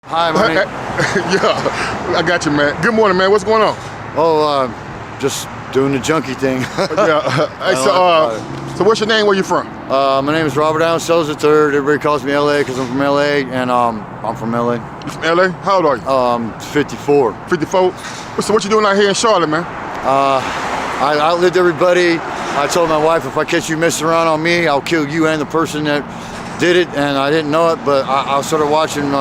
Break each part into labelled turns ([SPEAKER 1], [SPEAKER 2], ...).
[SPEAKER 1] Hi, my name.
[SPEAKER 2] Yeah, I got you, man. Good morning, man. What's going on?
[SPEAKER 1] Oh, just doing the junkie thing.
[SPEAKER 2] Yeah. Hey, so what's your name? Where you from?
[SPEAKER 1] My name is Robert Allen Sellers III. Everybody calls me LA because I'm from LA, and I'm from LA.
[SPEAKER 2] You from LA? How old are you?
[SPEAKER 1] 54.
[SPEAKER 2] 54. So what you doing out here in Charlotte, man?
[SPEAKER 1] I outlived everybody. I told my wife, if I catch you messing around on me, I'll kill you and the person that did it, and I didn't know it, but I started watching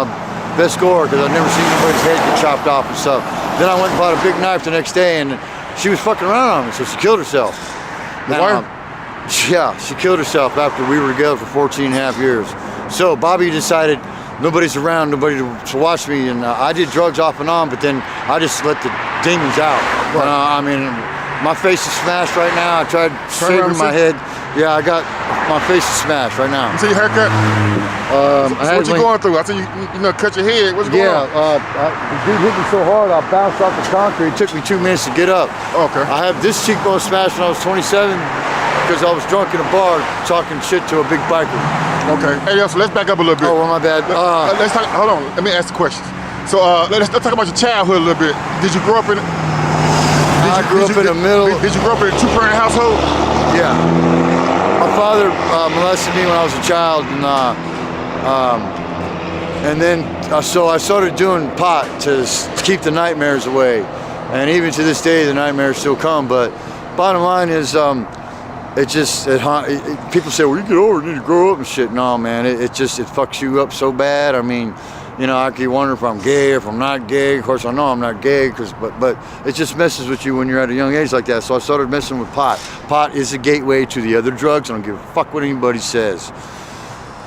[SPEAKER 1] Best Gore because I'd never seen anybody's head get chopped off and stuff. Then I went and bought a big knife the next day, and she was fucking around on me, so she killed herself.
[SPEAKER 2] Why?
[SPEAKER 1] Yeah, she killed herself after we were together for 14 and a half years. So Bobby decided nobody's around, nobody to watch me, and I did drugs off and on, but then I just let the demons out.
[SPEAKER 2] Right.
[SPEAKER 1] I mean, my face is smashed right now. I tried shaving my head. Yeah, I got my face is smashed right now.
[SPEAKER 2] You see your haircut? So what you going through? I see you cut your head. What's going on?
[SPEAKER 1] The dude hit me so hard I bounced off the concrete. It took me 2 minutes to get up.
[SPEAKER 2] Okay.
[SPEAKER 1] I have this cheekbone smashed when I was 27 because I was drunk in a bar talking shit to a big biker.
[SPEAKER 2] Okay. Hey, so let's back up a little bit.
[SPEAKER 1] Oh, well, my bad.
[SPEAKER 2] Let's talk. Hold on. Let me ask the questions. So let's talk about your childhood a little bit. Did you grow up in?
[SPEAKER 1] I grew up in the middle.
[SPEAKER 2] Did you grow up in a two-parent household?
[SPEAKER 1] Yeah. My father molested me when I was a child, and then so I started doing pot to keep the nightmares away, and even to this day the nightmares still come. But bottom line is, people say, well, you get older, you need to grow up and shit. No, man, it fucks you up so bad. I mean, you know, I keep wondering if I'm gay or if I'm not gay. Of course, I know I'm not gay, but it just messes with you when you're at a young age like that. So I started messing with pot. Pot is a gateway to the other drugs. I don't give a fuck what anybody says.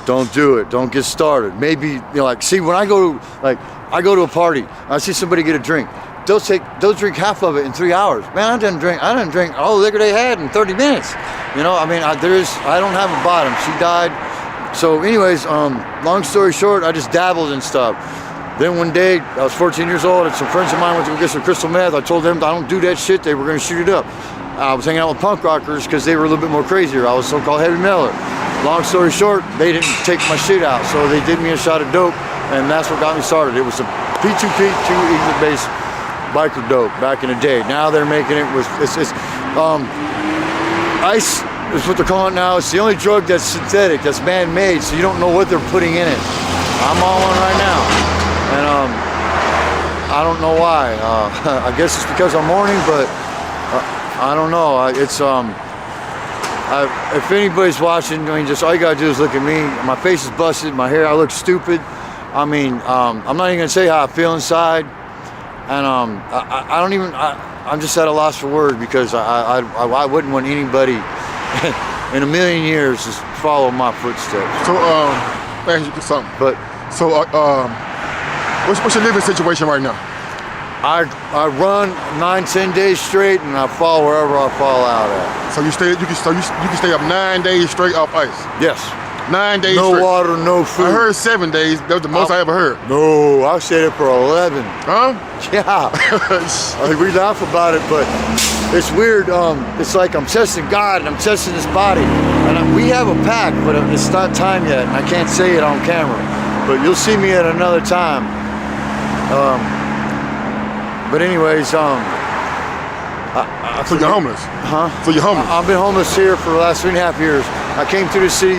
[SPEAKER 1] Don't do it. Don't get started. Maybe, you know, like, see, when I go to a party, I see somebody get a drink. They'll drink half of it in 3 hours. Man, I didn't drink all the liquor they had in 30 minutes. You know, I mean, I don't have a bottom. She died. So anyways, long story short, I just dabbled in stuff. Then one day, I was 14 years old, and some friends of mine went to go get some crystal meth. I told them I don't do that shit. They were going to shoot it up. I was hanging out with punk rockers because they were a little bit more crazier. I was so-called heavy mailer. Long story short, they didn't take my shit out, so they did me a shot of dope, and that's what got me started. It was a P2P, 2 ether-based biker dope back in the day. Now they're making it with ice. Is what they're calling it now. It's the only drug that's synthetic, that's man-made, so you don't know what they're putting in it. I'm on one right now, and I don't know why. I guess it's because I'm horny, but I don't know. If anybody's watching, I mean, just all you gotta do is look at me. My face is busted, my hair, I look stupid. I mean, I'm not even gonna say how I feel inside, and I'm just at a loss for words because I wouldn't want anybody in a million years just follow my footsteps.
[SPEAKER 2] So, let me ask you something. What's your living situation right now?
[SPEAKER 1] I run 9-10 days straight, and I fall wherever I fall out at.
[SPEAKER 2] So you can stay up 9 days straight off ice.
[SPEAKER 1] Yes.
[SPEAKER 2] 9 days
[SPEAKER 1] no
[SPEAKER 2] straight.
[SPEAKER 1] No water, no food.
[SPEAKER 2] I heard 7 days. That was the most I ever heard.
[SPEAKER 1] No, I stayed up for 11.
[SPEAKER 2] Huh?
[SPEAKER 1] Yeah. I mean, we laugh about it, but it's weird. It's like I'm testing God and I'm testing this body. And we have a pact, but it's not time yet, and I can't say it on camera. But you'll see me at another time. But anyways,
[SPEAKER 2] so you're homeless?
[SPEAKER 1] Huh?
[SPEAKER 2] So you're homeless?
[SPEAKER 1] I've been homeless here for the last 3.5 years. I came through the city.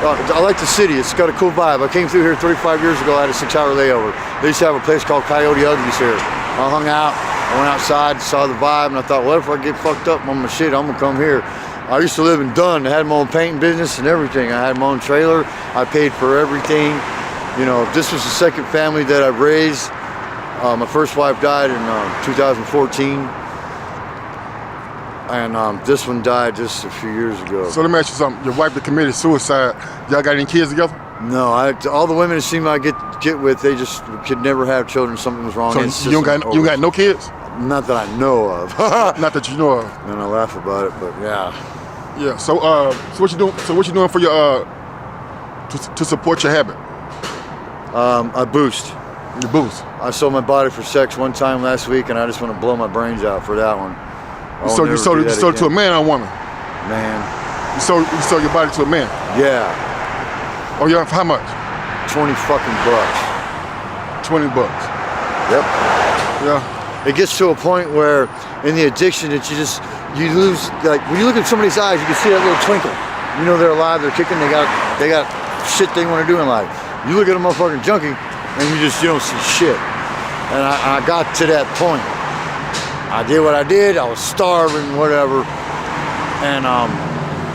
[SPEAKER 1] I like the city. It's got a cool vibe. I came through here 35 years ago. I had a 6-hour layover. They used to have a place called Coyote Ugly's here. I hung out. I went outside, saw the vibe, and I thought, well, if I get fucked up on my shit, I'm gonna come here. I used to live in Dunn. I had my own painting business and everything. I had my own trailer. I paid for everything. You know, this was the second family that I raised. My first wife died in 2014, and this one died just a few years ago.
[SPEAKER 2] So let me ask you something. Your wife that committed suicide, y'all got any kids together?
[SPEAKER 1] No, all the women it seemed I get with, they just could never have children. Something was wrong.
[SPEAKER 2] So you got no kids?
[SPEAKER 1] Not that I know of.
[SPEAKER 2] Not that you know of.
[SPEAKER 1] And I laugh about it, but yeah.
[SPEAKER 2] Yeah. So what you doing? So what you doing for your to support your habit?
[SPEAKER 1] I boost.
[SPEAKER 2] You boost.
[SPEAKER 1] I sold my body for sex one time last week, and I just want to blow my brains out for that one.
[SPEAKER 2] You sold it to a man or a woman?
[SPEAKER 1] Man.
[SPEAKER 2] You sold your body to a man?
[SPEAKER 1] Yeah.
[SPEAKER 2] Oh yeah, for how much?
[SPEAKER 1] 20 fucking bucks.
[SPEAKER 2] 20 bucks.
[SPEAKER 1] Yep.
[SPEAKER 2] Yeah.
[SPEAKER 1] It gets to a point where in the addiction that you lose, like when you look at somebody's eyes, you can see that little twinkle. You know they're alive, they're kicking, they got shit they want to do in life. You look at a motherfucking junkie and you don't see shit. And I got to that point. I did what I did, I was starving, whatever. And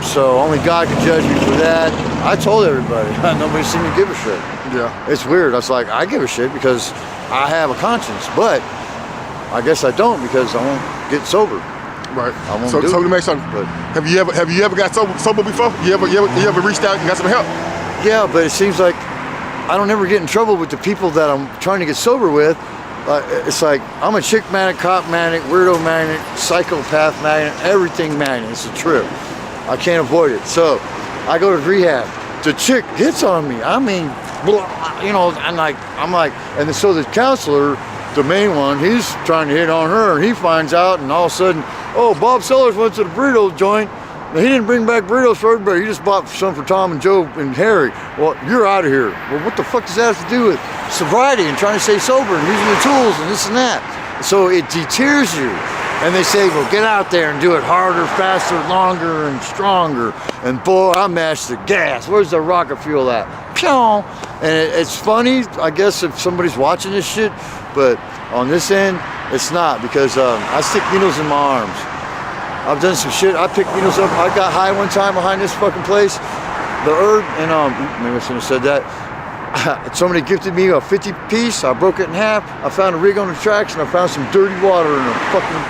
[SPEAKER 1] so only God could judge me for that. I told everybody, nobody seemed to give a shit.
[SPEAKER 2] Yeah.
[SPEAKER 1] It's weird. I was like, I give a shit because I have a conscience, but I guess I don't because I won't get sober.
[SPEAKER 2] Right.
[SPEAKER 1] I won't
[SPEAKER 2] So
[SPEAKER 1] do
[SPEAKER 2] let me
[SPEAKER 1] it.
[SPEAKER 2] make something.
[SPEAKER 1] But
[SPEAKER 2] Have you ever got sober before? You ever reached out and got some help?
[SPEAKER 1] yeah, but it seems like I don't ever get in trouble with the people that I'm trying to get sober with. It's like I'm a chick magnet, cop magnet, weirdo magnet, psychopath magnet, everything magnet. It's a trip. I can't avoid it. So I go to rehab. The chick hits on me. I mean, you know, I'm like, and then so the counselor, the main one, he's trying to hit on her, and he finds out, and all of a sudden, oh, Bob Sellers went to the burrito joint. Now, he didn't bring back burritos for everybody. He just bought some for Tom and Joe and Harry. Well, you're out of here. Well, what the fuck does that have to do with sobriety and trying to stay sober and using the tools and this and that? So it deters you. And they say, well, get out there and do it harder, faster, longer, and stronger. And boy, I mashed the gas. Where's the rocket fuel at? Pew! And it's funny, I guess, if somebody's watching this shit, but on this end, it's not because I stick needles in my arms. I've done some shit. I picked needles up. I got high one time behind this fucking place. The herb, and maybe I shouldn't have said that. Somebody gifted me a 50 piece. I broke it in half. I found a rig on the tracks, and I found some dirty water in a fucking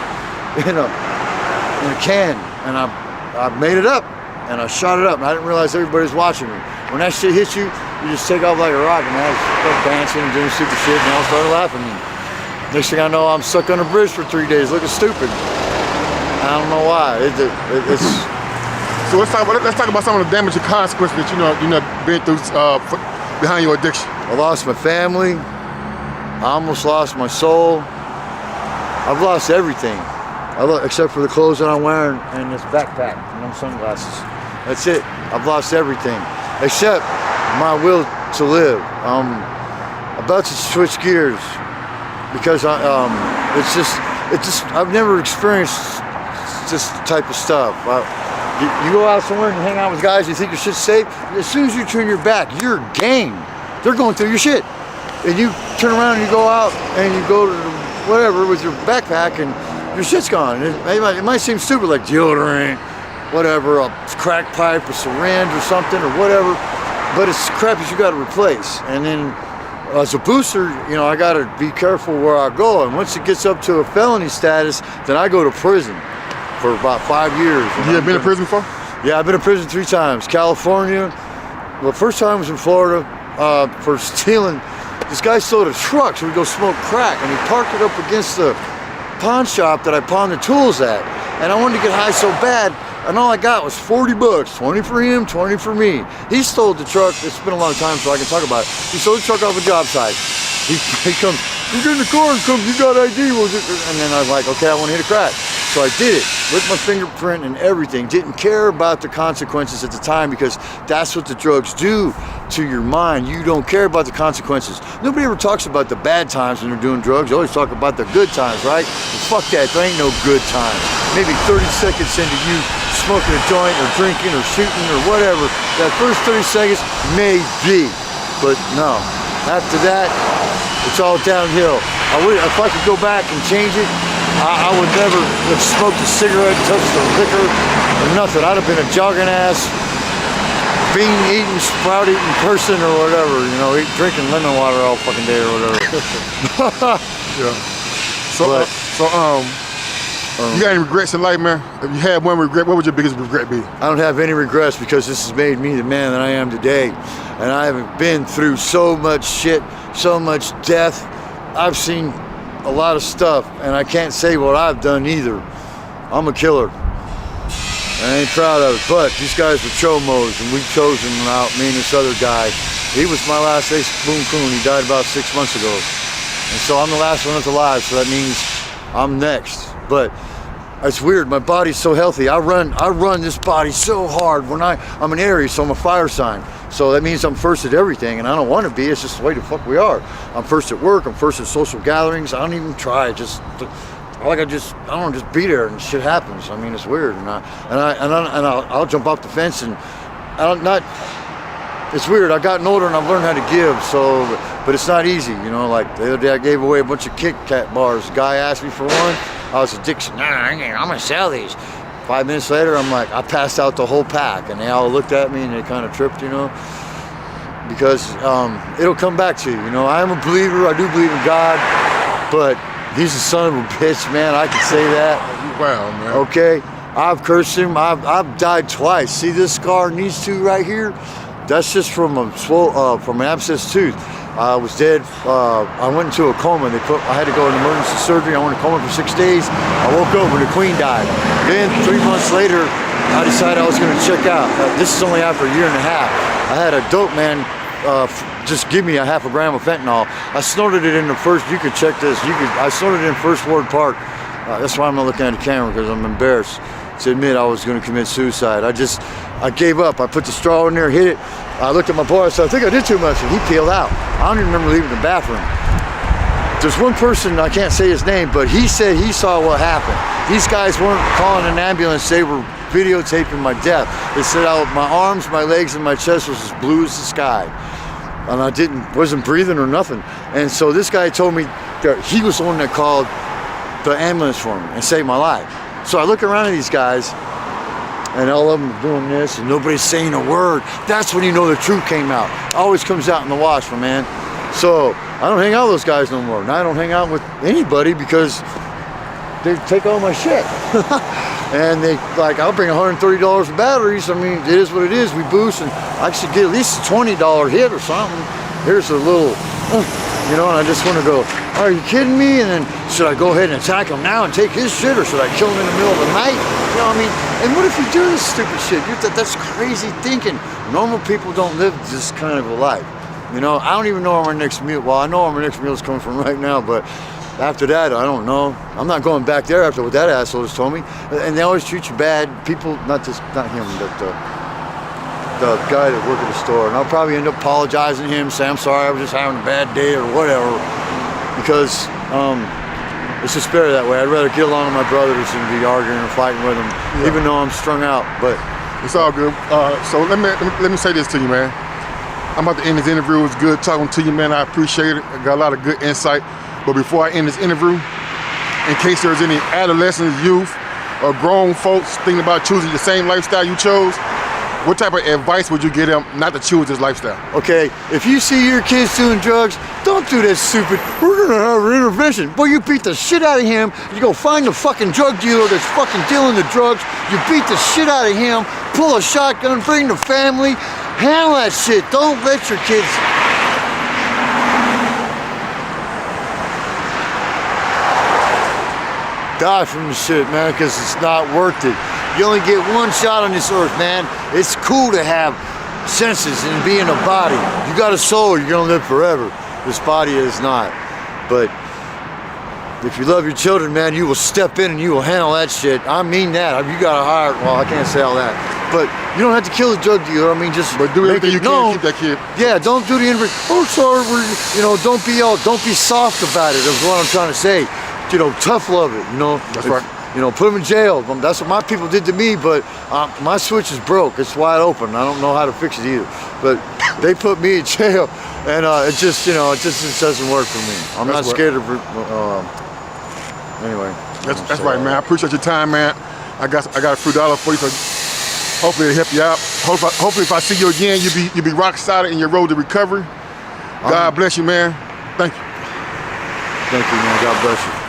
[SPEAKER 1] in a can, and I made it up, and I shot it up, and I didn't realize everybody's watching me. When that shit hits you, you just take off like a rocket, and I start dancing and doing stupid shit, and they all started laughing. And next thing I know, I'm stuck on a bridge for 3 days, looking stupid. I don't know why. It's.
[SPEAKER 2] So let's talk about some of the damage and consequences that you know been through behind your addiction.
[SPEAKER 1] I lost my family. I almost lost my soul. I've lost everything, except for the clothes that I'm wearing and this backpack and them sunglasses. That's it. I've lost everything, except my will to live. I'm about to switch gears because it's just I've never experienced this type of stuff. You go out somewhere and hang out with guys, you think your shit's safe. As soon as you turn your back, you're game. They're going through your shit. And you turn around and you go out and you go to whatever with your backpack and your shit's gone. It might seem stupid, like deodorant, whatever, a crack pipe, a syringe or something or whatever, but it's crap that you got to replace. And then as a booster, you know, I got to be careful where I go. And once it gets up to a felony status, then I go to prison for about 5 years.
[SPEAKER 2] You ever been in prison before?
[SPEAKER 1] Yeah, I've been in prison 3 times. California. The first time was in Florida for stealing. This guy stole a truck, so we go smoke crack, and he parked it up against the pawn shop that I pawned the tools at. And I wanted to get high so bad, and all I got was 40 bucks, 20 for him, 20 for me. He stole the truck. It's been a long time, so I can talk about it. He stole the truck off a job site. He comes, you get in the car and comes, you got ID, was it? And then I was like, okay, I want to hit a crack. So I did it with my fingerprint and everything. Didn't care about the consequences at the time because that's what the drugs do to your mind. You don't care about the consequences. Nobody ever talks about the bad times when they're doing drugs. They always talk about the good times, right? Well, fuck that. There ain't no good times. Maybe 30 seconds into you smoking a joint or drinking or shooting or whatever, that first 30 seconds may be, but no. After that, it's all downhill. If I could go back and change it, I would never have smoked a cigarette, touched the liquor, or nothing. I'd have been a jogging ass, bean eating, sprout eating person or whatever, you know, drinking lemon water all fucking day or whatever.
[SPEAKER 2] Yeah. You got any regrets in life, man? If you had one regret, what would your biggest regret be?
[SPEAKER 1] I don't have any regrets because this has made me the man that I am today. And I haven't been through so much shit, so much death. I've seen a lot of stuff, and I can't say what I've done either. I'm a killer. I ain't proud of it, but these guys were chomos, and we chose them out, me and this other guy. He was my last ace boom coon. He died about 6 months ago. And so I'm the last one that's alive, so that means I'm next. But it's weird, my body's so healthy. I run this body so hard. I'm an Aries, so I'm a fire sign. So that means I'm first at everything, and I don't want to be. It's just the way the fuck we are. I'm first at work. I'm first at social gatherings. I don't even try. Just be there and shit happens. I mean, it's weird, and I'll jump off the fence and it's weird. I've gotten older and I've learned how to give. So, but it's not easy, you know. Like the other day, I gave away a bunch of Kit Kat bars. The guy asked me for one. I was a dick. Nah, I'm gonna sell these. 5 minutes later, I'm like, I passed out the whole pack, and they all looked at me and they kind of tripped, you know, because it'll come back to you. You know, I am a believer. I do believe in God, but he's a son of a bitch, man. I can say that.
[SPEAKER 2] Wow, man.
[SPEAKER 1] Okay, I've cursed him. I've died twice. See this scar and these two right here? That's just from from an abscessed tooth. I was dead. I went into a coma. I had to go into emergency surgery. I went in a coma for 6 days. I woke up when the Queen died. Then 3 months later, I decided I was going to check out. This is only after a year and a half. I had a dope man just give me a half a gram of fentanyl. I snorted it in the first. You could check this. I snorted it in First Ward Park. That's why I'm not looking at the camera, because I'm embarrassed to admit I was going to commit suicide. I gave up. I put the straw in there, hit it. I looked at my boy, so I think I did too much, and he peeled out. I don't even remember leaving the bathroom. There's one person, I can't say his name, but he said he saw what happened. These guys weren't calling an ambulance, they were videotaping my death. They said my arms, my legs, and my chest was as blue as the sky. And I wasn't breathing or nothing. And so this guy told me that he was the one that called the ambulance for me and saved my life. So I look around at these guys, and all of them are doing this, and nobody's saying a word. That's when you know the truth came out. It always comes out in the wash, my man. So I don't hang out with those guys no more. Now I don't hang out with anybody because they take all my shit. And I'll bring $130 of batteries. I mean, it is what it is. We boost, and I should get at least a $20 hit or something. Here's a little, you know, and I just want to go, are you kidding me? And then, should I go ahead and attack him now and take his shit, or should I kill him in the middle of the night? You know what I mean? And what if you do this stupid shit? That's crazy thinking. Normal people don't live this kind of a life. You know, I don't even know where my next meal, well, I know where my next meal is coming from right now, but after that, I don't know. I'm not going back there after what that asshole just told me. And they always treat you bad. People, not him, but the guy that worked at the store. And I'll probably end up apologizing to him, say I'm sorry, I was just having a bad day or whatever. Because it's just better that way. I'd rather get along with my brothers than be arguing or fighting with them, even though I'm strung out. But
[SPEAKER 2] it's all good. So let me say this to you, man. I'm about to end this interview. It was good talking to you, man. I appreciate it. I got a lot of good insight. But before I end this interview, in case there's any adolescents, youth, or grown folks thinking about choosing the same lifestyle you chose, what type of advice would you give them not to choose this lifestyle?
[SPEAKER 1] Okay, if you see your kids doing drugs, don't do that stupid, we're gonna have an intervention. Boy, you beat the shit out of him, you go find the fucking drug dealer that's fucking dealing the drugs, you beat the shit out of him, pull a shotgun, bring the family, handle that shit. Don't let your kids... die from the shit, man, because it's not worth it. You only get one shot on this earth, man. It's cool to have senses and be in a body. You got a soul, you're gonna live forever. This body is not. But if you love your children, man, you will step in and you will handle that shit. I mean that. You got to hire, well, I can't say all that. But you don't have to kill the drug dealer. I mean, just
[SPEAKER 2] but do everything you can to keep that kid.
[SPEAKER 1] Yeah, don't do the interview. Oh, sorry, don't be soft about it. Is what I'm trying to say. You know, tough love it. You know,
[SPEAKER 2] that's right.
[SPEAKER 1] You know, put them in jail. That's what my people did to me. But my switch is broke. It's wide open. I don't know how to fix it either. But they put me in jail, and it just doesn't work for me. I'm not scared of. Anyway.
[SPEAKER 2] That's right, man. I appreciate your time, man. I got a few dollars for you, so hopefully it'll help you out. Hopefully, if I see you again, you'll be rock solid in your road to recovery. God bless you, man. Thank you.
[SPEAKER 1] Thank you, man. God bless you.